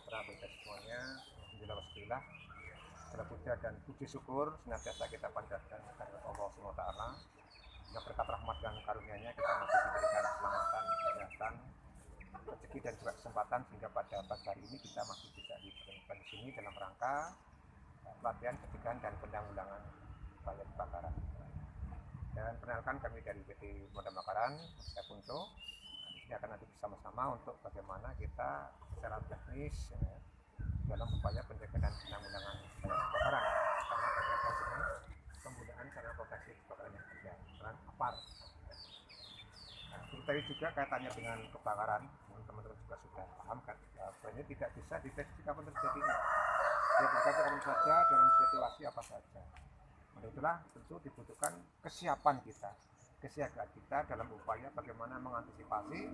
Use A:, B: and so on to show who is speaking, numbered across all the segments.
A: sejahtera bagi semuanya. Alhamdulillah wasbillah. Segala puja dan puji syukur senantiasa kita panjatkan kepada Allah Subhanahu wa taala. Dengan berkat rahmat dan karunia-Nya kita masih diberikan keselamatan, kesehatan, rezeki dan juga kesempatan sehingga pada pagi hari ini kita masih bisa dipertemukan di sini dalam rangka pelatihan pencegahan dan penanggulangan bahaya kebakaran. Dan perkenalkan kami dari PT Pemadam Kebakaran, saya Punco. Ini akan nanti bersama-sama untuk bagaimana kita secara teknis dalam upaya pencegahan dan penanggulangan bahaya kebakaran. Karena berkaitan dengan penggunaan sarana proteksi kebakaran yang ada, peran APAR. Nah, tadi juga kaitannya dengan kebakaran, teman-teman juga sudah paham kan, sebenarnya tidak bisa dideteksi kapan terjadinya. Dia terjadi kapan saja, dalam situasi apa saja. Oleh itulah tentu dibutuhkan kesiapan kita, kesiagaan kita dalam upaya bagaimana mengantisipasi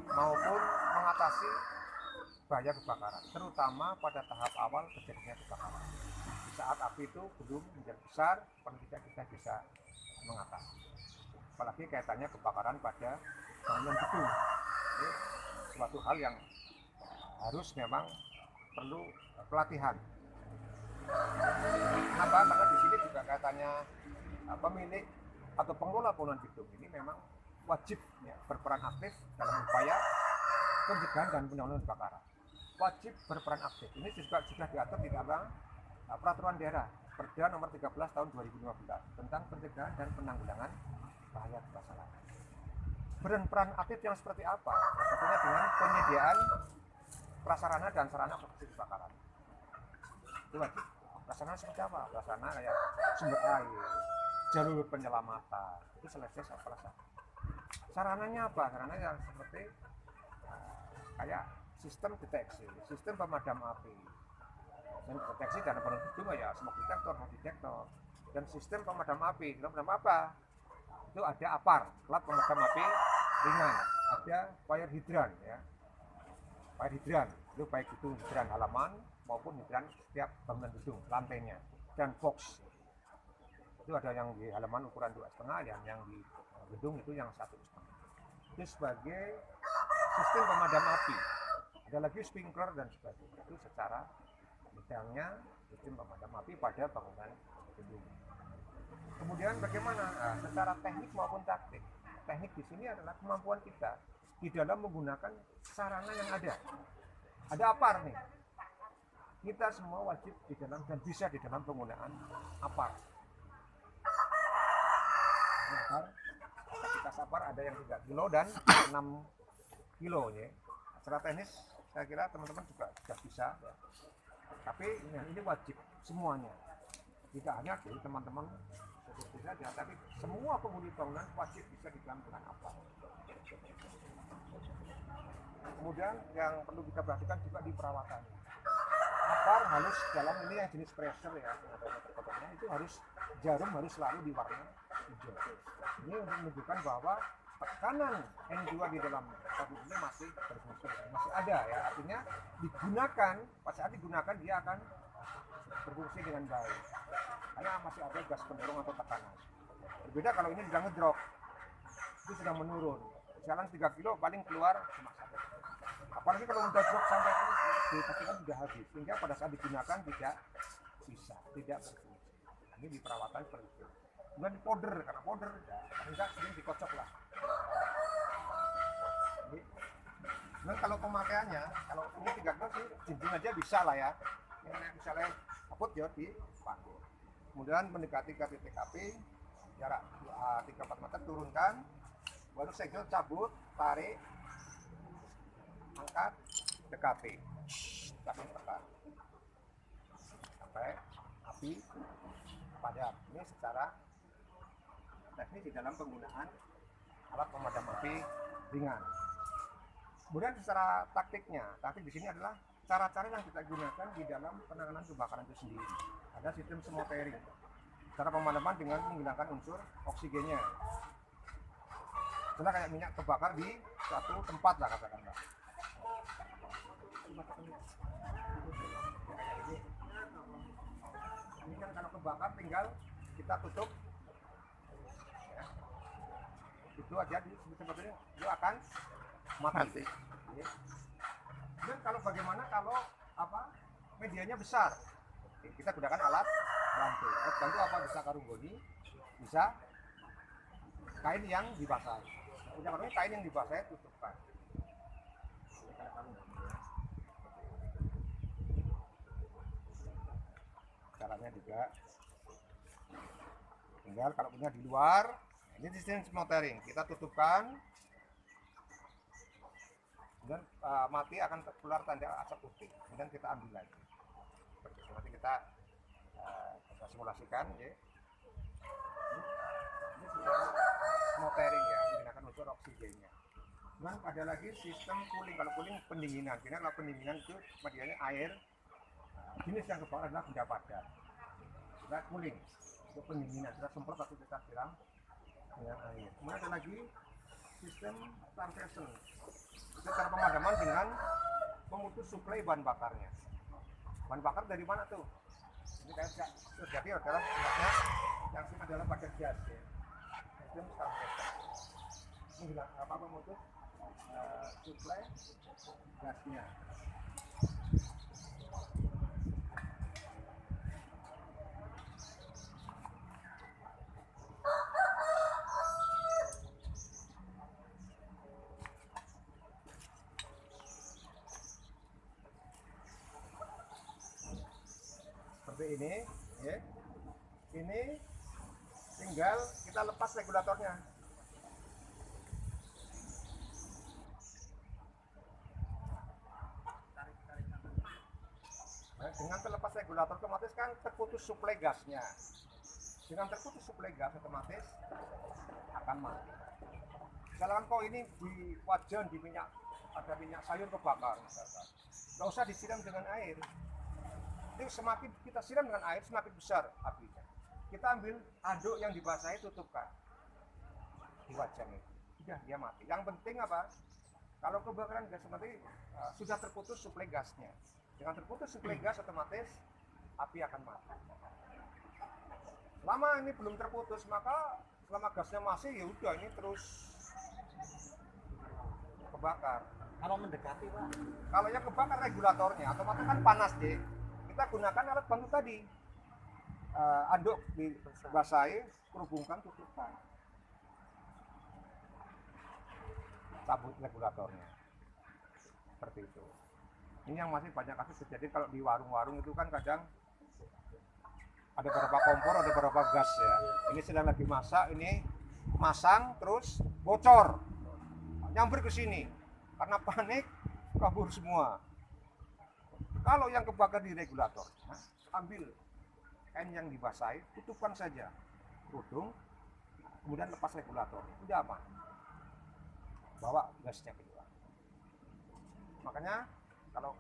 A: maupun mengatasi bahaya kebakaran, terutama pada tahap awal terjadinya kebakaran. Di saat api itu belum menjadi besar, paling tidak kita bisa mengatasi. Apalagi kaitannya kebakaran pada bangunan gedung. Ini suatu hal yang harus memang perlu pelatihan. Kenapa? Karena di sini juga kaitannya pemilik atau pengelola bangunan gedung ini memang wajib berperan aktif dalam upaya pencegahan dan penanggulangan kebakaran. Wajib berperan aktif. Ini juga sudah diatur di dalam peraturan daerah Perda nomor 13 tahun 2015 tentang pencegahan dan penanggulangan bahaya kebakaran. Berperan aktif yang seperti apa? Tentunya dengan penyediaan prasarana dan sarana proteksi kebakaran. Itu wajib. Prasarana seperti apa? Prasarana kayak sumber air, jalur penyelamatan, itu selesai prasarana. Sarananya apa? Sarananya yang seperti kayak sistem deteksi, sistem pemadam api, dan deteksi dalam bangunan gedung ya smoke detector, hard detector, dan sistem pemadam api. Pemadam apa? Itu ada APAR, alat pemadam api ringan, ada fire hydrant ya, fire hydrant itu baik itu hidran halaman maupun hidran setiap bangunan gedung lantainya, dan box itu ada yang di halaman ukuran 2,5, yang di gedung itu yang 1,5. Itu sebagai sistem pemadam api. Ada lagi sprinkler dan sebagainya. Itu secara bidangnya sistem pemadam api pada bangunan gedung. Kemudian bagaimana? Nah, secara teknik maupun taktik. Teknik di sini adalah kemampuan kita di dalam menggunakan sarana yang ada. Ada APAR nih. Kita semua wajib di dalam dan bisa di dalam penggunaan APAR. APAR, kapasitas APAR ada yang 3 kilo dan 6 kilo ya. Secara teknis saya kira teman-teman juga sudah bisa ya. Tapi ini wajib semuanya. Tidak hanya dari teman-teman seperti saja, tapi semua penghuni bangunan wajib bisa dilakukan APAR. Kemudian yang perlu kita perhatikan juga di perawatan. APAR harus dalam ini yang jenis pressure ya, itu harus jarum harus selalu di warna hijau. Ini untuk menunjukkan bahwa tekanan N2 di dalam tabung ini masih berfungsi, masih ada ya, artinya digunakan, pada saat digunakan dia akan berfungsi dengan baik karena masih ada gas pendorong atau tekanan. Berbeda kalau ini sudah ngedrop, itu sudah menurun, jalan 3 kilo paling keluar cuma 1. Apalagi kalau udah drop sampai ini dipastikan sudah habis, sehingga pada saat digunakan tidak bisa, tidak berfungsi. Ini di perawatan seperti itu. Kemudian powder, karena powder ya, enggak sering dikocok lah. Dan kalau pemakaiannya, kalau ini 3 kilo sih jinjing aja bisa lah ya. Ini misalnya kaput ya dipakai. Kemudian mendekati ke titik api, jarak 3-4 meter turunkan, baru segel cabut, tarik, angkat, dekati, kasih tekan sampai api padam. Ini secara teknis di dalam penggunaan alat pemadam api ringan. Kemudian secara taktiknya, taktik di sini adalah cara-cara yang kita gunakan di dalam penanganan kebakaran itu sendiri. Ada sistem smothering, cara pemadaman dengan menghilangkan unsur oksigennya. Setelah kayak minyak kebakar di suatu tempat lah katakanlah. Ini kan kalau kebakar tinggal kita tutup ya. Itu aja sebetulnya itu akan mati. Dan kalau bagaimana kalau medianya besar. Kita gunakan alat bantu. Alat bantu apa? Bisa karung goni, bisa kain yang dibasahi. Kain yang dibasahi tutupkan. Caranya juga tinggal kalau punya di luar, ini sistem smothering, kita tutupkan dan mati akan keluar tanda asap putih, kemudian kita ambil lagi. Nanti kita simulasikan ya. Ini smothering ya, menggunakan unsur oksigennya. Kemudian ada lagi sistem cooling. Kalau cooling pendinginan, karena kalau pendinginan itu medianya air. Jenis yang kebakar adalah benda padat. Kita cooling untuk pendinginan, kita semprot atau kita siram dengan air. Kemudian ada lagi sistem starvation. Itu cara pemadaman dengan memutus suplai bahan bakarnya. Bahan bakar dari mana tuh? Ini kayak terjadi adalah yang sini adalah pada gas ya. Sistem starvation. Apa memutus suplai gasnya. Seperti ini ya. Ini tinggal kita lepas regulatornya. Nah, dengan terlepas regulator otomatis kan terputus suplai gasnya. Dengan terputus suplai gas otomatis akan mati. Misalkan kok ini di wajan di minyak, ada minyak sayur kebakar misalkan, nggak usah disiram dengan air. Jadi semakin kita siram dengan air semakin besar apinya. Kita ambil anduk yang dibasahi, tutupkan di wajan itu, sudah dia mati. Yang penting apa? Kalau kebakaran gas mati sudah terputus suplai gasnya. Dengan terputus suplai gas otomatis api akan mati. Selama ini belum terputus, maka selama gasnya masih ya udah ini terus kebakar.
B: Kalau mendekati Pak,
A: Kalau yang kebakar regulatornya otomatis kan panas deh. Kita gunakan alat bantu tadi, anduk dibasahi, kerubungkan, tutupkan, cabut regulatornya, seperti itu. Ini yang masih banyak kasus terjadi kalau di warung-warung itu kan kadang ada beberapa kompor, ada beberapa gas ya. Ini sedang lagi masak, ini masang terus bocor, nyamber ke sini karena panik kabur semua. Kalau yang kebakar di regulator, ambil kain yang dibasahi, tutupkan saja kerudung, kemudian lepas regulator, udah aman. Bawa gasnya keluar. Makanya kalau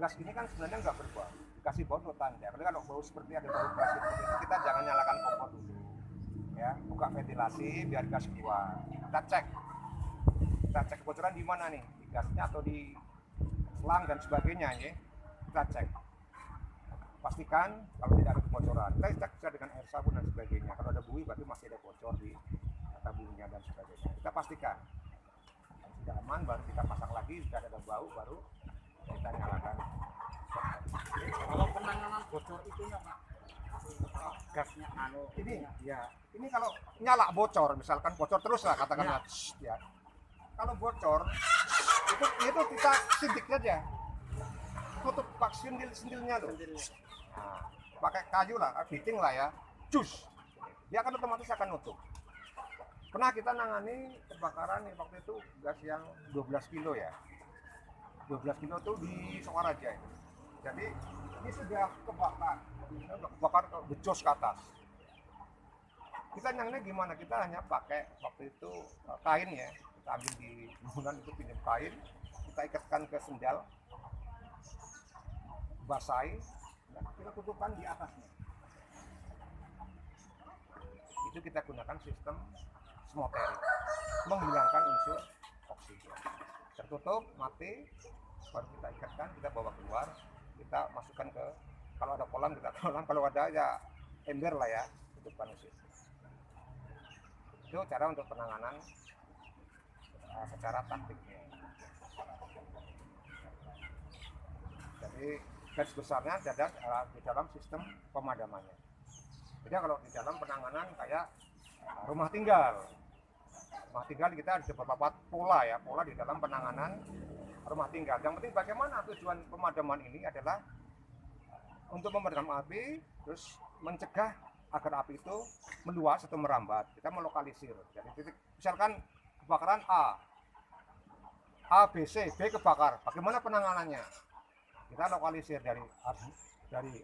A: gas ini kan sebenarnya nggak berbau, dikasih bau itu tanda. Karena kalau bau seperti ada bau gas itu, kita jangan nyalakan kompor dulu, ya, buka ventilasi biar gas keluar. Kita cek kebocoran di mana nih, di gasnya atau di selang dan sebagainya ya. Kita cek, pastikan kalau tidak ada kebocoran. Kita cek juga dengan air sabun dan sebagainya. Kalau ada buih berarti masih ada bocor di tabungnya dan sebagainya. Kita pastikan kalau sudah aman, baru kita pasang lagi. Jika ada bau, baru kita nyalakan.
B: kalau penanganan bocor itunya Pak, gasnya
A: Ini ya, ini kalau nyala bocor, misalkan bocor terus lah katakanlah, ya. Kalau bocor itu kita sindik saja. Tutup pak sendilnya tuh. Nah, pakai kayu lah, biting lah ya, jus. Dia akan otomatis akan nutup. Pernah kita nangani kebakaran waktu itu gas yang 12 kilo ya. 12 kilo tuh di Sokaraja itu. Jadi ini sudah kebakar becos ke atas. Kita nangannya gimana? Kita hanya pakai waktu itu kain ya. Kita ambil di bangunan itu, pinjam kain, kita ikatkan ke sendal, basahi, kita tutupkan di atasnya. Itu kita gunakan sistem smothering, menghilangkan unsur oksigen. Tertutup, mati, baru kita ikatkan, kita bawa keluar, kita masukkan ke, kalau ada kolam kita kolam, kalau ada ya ember lah ya, tutupkan usus. Itu cara untuk penanganan secara taktiknya. Jadi garis besarnya adalah di dalam sistem pemadamannya. Jadi kalau di dalam penanganan kayak rumah tinggal kita ada beberapa pola ya, pola di dalam penanganan rumah tinggal. Yang penting bagaimana tujuan pemadaman ini adalah untuk memadamkan api, terus mencegah agar api itu meluas atau merambat. Kita melokalisir. Jadi titik, misalkan kebakaran A, B, C, B kebakar. Bagaimana penanganannya? Kita lokalisir dari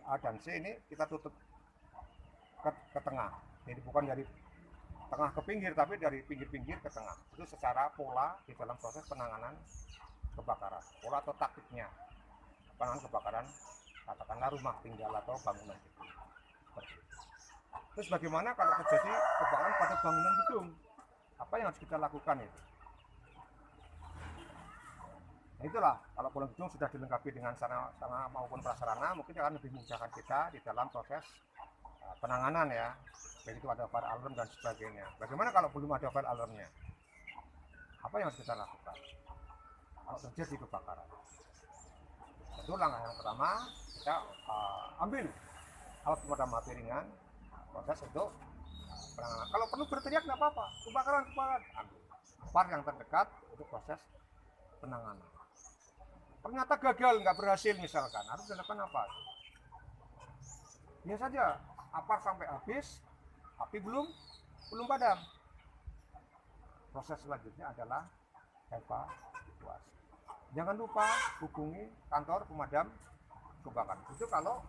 A: A dan C ini kita tutup ke tengah. Jadi bukan dari tengah ke pinggir, tapi dari pinggir-pinggir ke tengah. Itu secara pola di dalam proses penanganan kebakaran. Pola atau taktiknya penanganan kebakaran, katakanlah rumah tinggal atau bangunan gedung. Terus bagaimana kalau terjadi kebakaran pada bangunan gedung? Apa yang harus kita lakukan itu? Nah, itulah kalau bangunan gedung sudah dilengkapi dengan sarana maupun prasarana, mungkin akan lebih memudahkan kita di dalam proses penanganan ya. Baik itu ada fire alarm dan sebagainya. Bagaimana kalau belum ada fire alarmnya? Apa yang harus kita lakukan kalau terjadi kebakaran? Tentu langkah yang pertama kita ambil alat pemadam api ringan, proses untuk penanganan. Kalau perlu berteriak nggak apa-apa, kebakaran, ambil fire yang terdekat untuk proses penanganan. Ternyata gagal, nggak berhasil misalkan, harus dilakukan apa? Ya saja, apar sampai habis, api belum padam. Proses selanjutnya adalah evakuasi. Jangan lupa hubungi kantor pemadam kebakaran. Itu kalau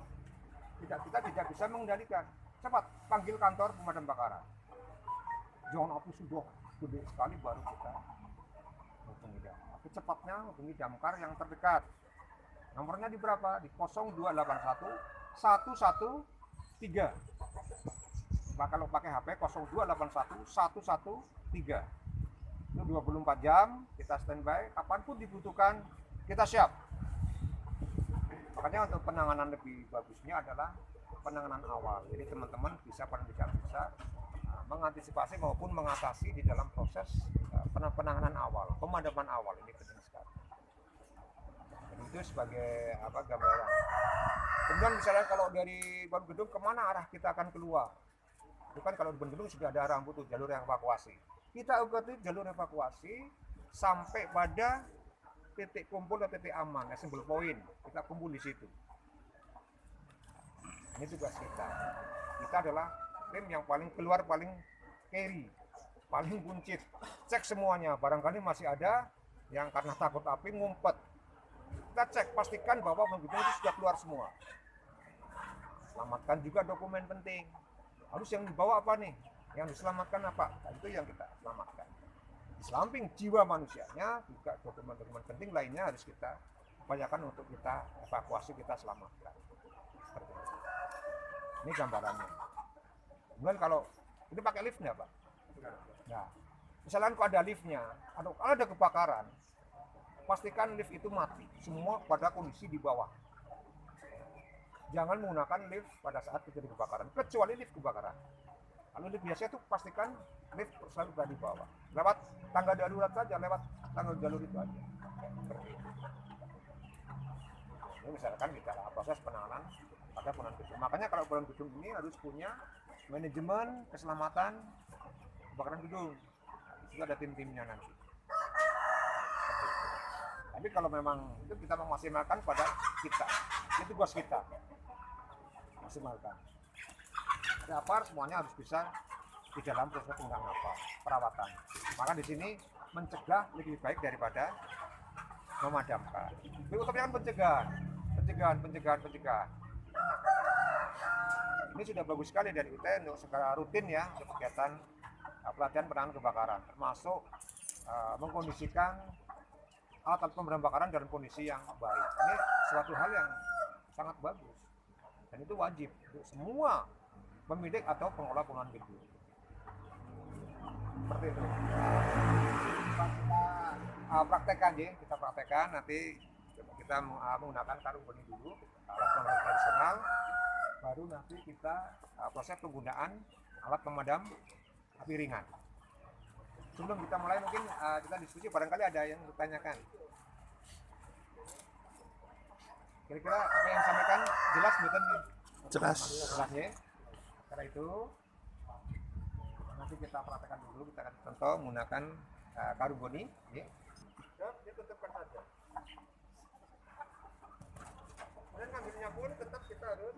A: kita tidak bisa mengendalikan, cepat panggil kantor pemadam kebakaran. Jangan api sudah gede sekali baru kita hubungi damkar. Tapi cepatnya hubungi damkar yang terdekat. Nomornya di berapa? Di 0281 113. Kalau pakai HP 0281 113. Itu 24 jam kita standby, kapanpun dibutuhkan kita siap. Makanya untuk penanganan lebih bagusnya adalah penanganan awal. Jadi teman-teman bisa mengantisipasi maupun mengatasi di dalam proses penanganan awal, pemadaman awal, ini penting sekali. Jadi itu sebagai gambaran. Kemudian misalnya kalau dari bangun gedung kemana arah kita akan keluar? Itu kan kalau di bangun gedung sudah ada arah butuh jalur evakuasi. Kita ikuti jalur evakuasi sampai pada titik kumpul atau titik aman, single point. Kita kumpul di situ. Ini tugas kita. Kita adalah tim yang paling keluar, paling carry, paling buncit. Cek semuanya. Barangkali masih ada yang karena takut api ngumpet. Kita cek, pastikan bahwa bangun gedung itu sudah keluar semua. Selamatkan juga dokumen penting. Harus yang dibawa apa nih? Yang diselamatkan apa? Nah, itu yang kita selamatkan. Di samping jiwa manusianya, juga dokumen-dokumen penting lainnya harus kita upayakan untuk kita evakuasi, kita selamatkan. Seperti itu. Ini gambarannya. Kemudian kalau ini pakai lift nggak, Pak? Nah, misalnya kalau ada liftnya, kalau ada kebakaran, pastikan lift itu mati. Semua pada kondisi di bawah. Jangan menggunakan lift pada saat terjadi kebakaran, kecuali lift kebakaran. Kalau lift biasa itu pastikan lift selalu berada di bawah. Lewat tangga darurat saja, lewat tangga jalur itu aja. Ini misalkan kita proses penanganan pada bangunan gedung. Makanya kalau bangunan gedung ini harus punya manajemen keselamatan kebakaran gedung. Itu ada tim-timnya nanti. Tapi kalau memang itu kita memaksimalkan pada kita, itu tugas kita. Maksimalkan. Apar semuanya harus bisa di dalam proses penanganan perawatan. Maka di sini mencegah lebih baik daripada memadamkan. Itu utamanya pencegahan. Ini sudah bagus sekali dari UT untuk secara rutin ya untuk kegiatan pelatihan penanganan kebakaran, termasuk mengkondisikan alat pemadam kebakaran dalam kondisi yang baik. Ini suatu hal yang sangat bagus dan itu wajib untuk semua pemilik atau pengelola bangunan gedung. Seperti itu. Kita praktekkan nanti kita menggunakan karung benih dulu, alat pemadam tradisional, baru nanti kita proses penggunaan alat pemadam api ringan. Sebelum kita mulai mungkin kita diskusi, barangkali ada yang ditanyakan. Kira-kira apa yang disampaikan jelas betul nih?
C: Jelas.
A: Jelas ya. Karena itu nanti kita praktekkan dulu, kita akan contoh menggunakan karung goni, ya. Dan dia tetapkan saja. Dan ngambilnya pun tetap kita harus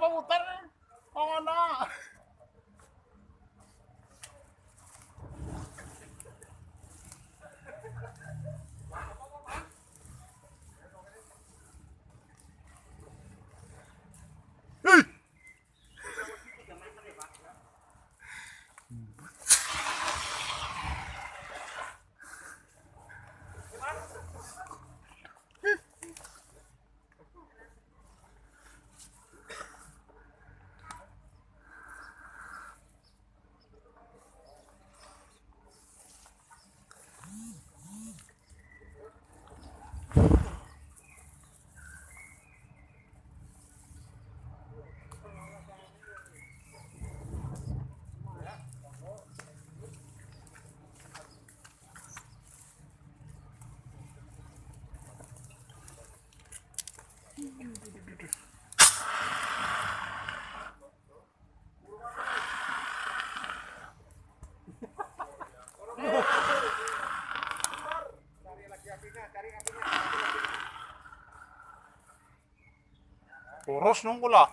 B: apa muter? Oh ngono.
A: Cari lagi apinya, cari apinya.
B: Boros nung kula.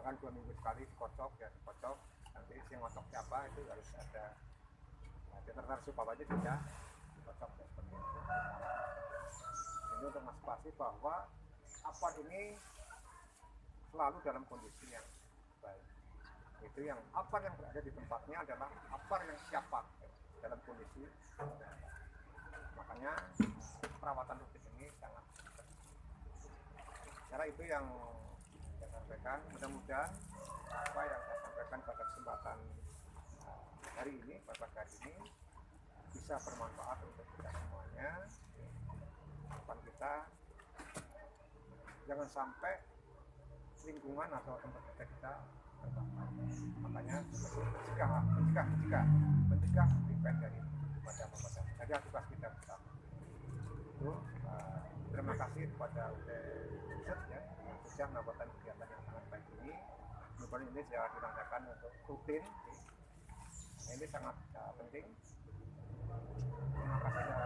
A: Kan 2 minggu sekali dikocok ya, dikocok. Nanti si ngocok siapa itu harus ada tertarsu bawahnya juga dikocok ya, seperti itu. Ini untuk mengantisipasi bahwa apar ini selalu dalam kondisi yang baik. Itu yang apar yang berada di tempatnya adalah apar yang siap pakai dalam kondisi baik. Makanya perawatan rutin ini sangat penting. Karena itu yang saya sampaikan, mudah-mudahan apa yang saya sampaikan pada kesempatan hari ini, pada pagi hari ini bisa bermanfaat untuk kita semuanya. Harapan kita jangan sampai lingkungan atau tempat kerja kita terbakar. Makanya mencegah prevent dari pada. Jadi tugas kita bersama. Itu terima kasih kepada UT ya, yang sudah melakukan kegiatan yang sangat baik ini. Mudah-mudahan ini sudah dilaksanakan untuk rutin. Nah, ini sangat penting. Terima kasih dan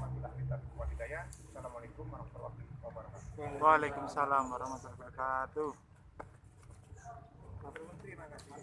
A: apabila kita Assalamualaikum warahmatullahi wabarakatuh.
C: Waalaikumsalam warahmatullahi wabarakatuh.
A: Terima kasih.